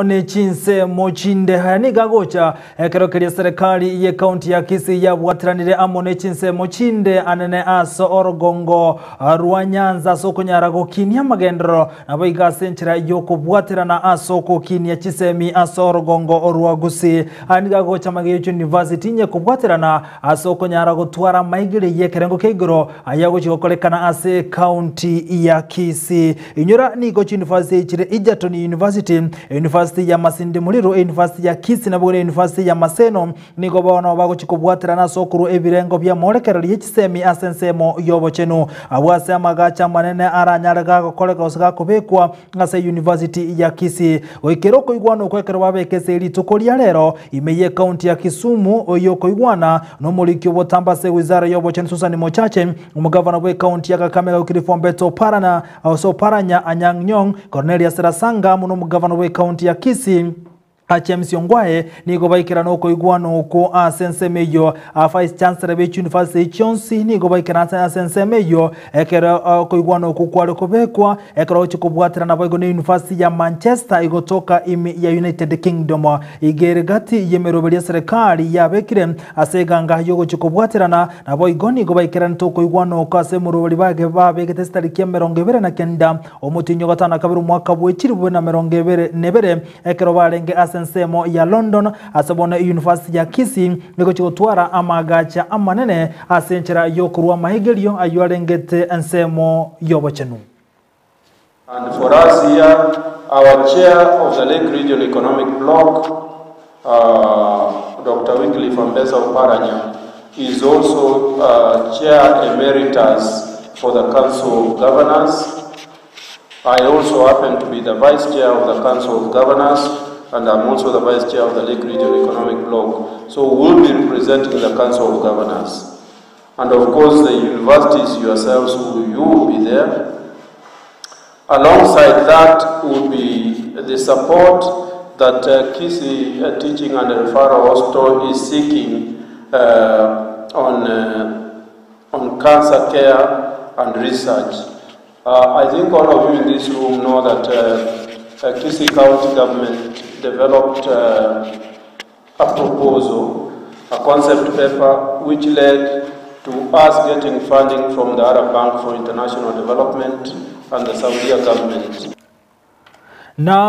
One chinse mochinde hayani gagocha kerokeria serikali ye county ya Kisii ya bwatiranire amone chinse mochinde anene aso orogongo Rwanyanza sokonyara gokinia magendero nabo igasenchira yoko bwatirana aso kokinia chisemi aso orogongo orwa Gusii ani gagocha Magecho University nye kubwatirana aso konyara gotwara maigire ye kerengo keigoro ayago chikokolekana ase county ya Kisii inyura ni Gochi University chire Ijatoni University ya Masinde Muliro University ya Kisii na bugone University ya Maseno nigo bana bago chikobwatirana sokuru ebirengo bya molekerero y'ikisemi asensemo yobochenu abwase amagacha manene aranyaraga gokoleka osga kubekwa ngase University ya Kisii oikeroko igwana okwekero babekese litukolia lero imeye county ya Kisumu oyoko igwana no mulikyo botambase wizara yobochenu Susan Mochache umugavana we county ya Kakamega ukirifombeto parana also paranya Anyang' Nyong'o Cornelia Serasanga muno mugavana we county ya Kisii HMC Ongwae nigo baikirana uko igwano uko asensemeyo Vice Chancellor be University Chonsi nigo baikirana asensemeyo ekera uko igwano uko kwale kubekwa ekera uchikubwatirana boigo ne University ya Manchester igotoka ya United Kingdom igerigati yemerobelia serikali ya bekire aseganga yogo chikubwatirana na boigo nigo baikirana uko igwano uko asemurobeli bage babegete stariki 29 omutinyo gatana kabiru mwaka bwechiribwe na 29 ekero barenge semo ya London asabona University ya Kisii niko chikotwara amagacha amanene asenchera yokurwa mahigelio ayuarengete ensemo yobochenu. And for us here, our chair of the Lake Region Economic Bloc, Dr. Wycliffe Ambesa Oparanya, is also chair emeritus for the Council of Governors. I also happen to be the vice chair of the Council of Governors, and I'm also the Vice Chair of the Lake Region Economic Bloc. So we'll be representing the Council of Governors. And of course the universities yourselves, you will be there. Alongside that will be the support that Kisii Teaching and Referral Hospital is seeking on cancer care and research. I think all of you in this room know that Kisii County government developed a proposal, a concept paper, which led to us getting funding from the Arab Bank for International Development and the Saudi government. Now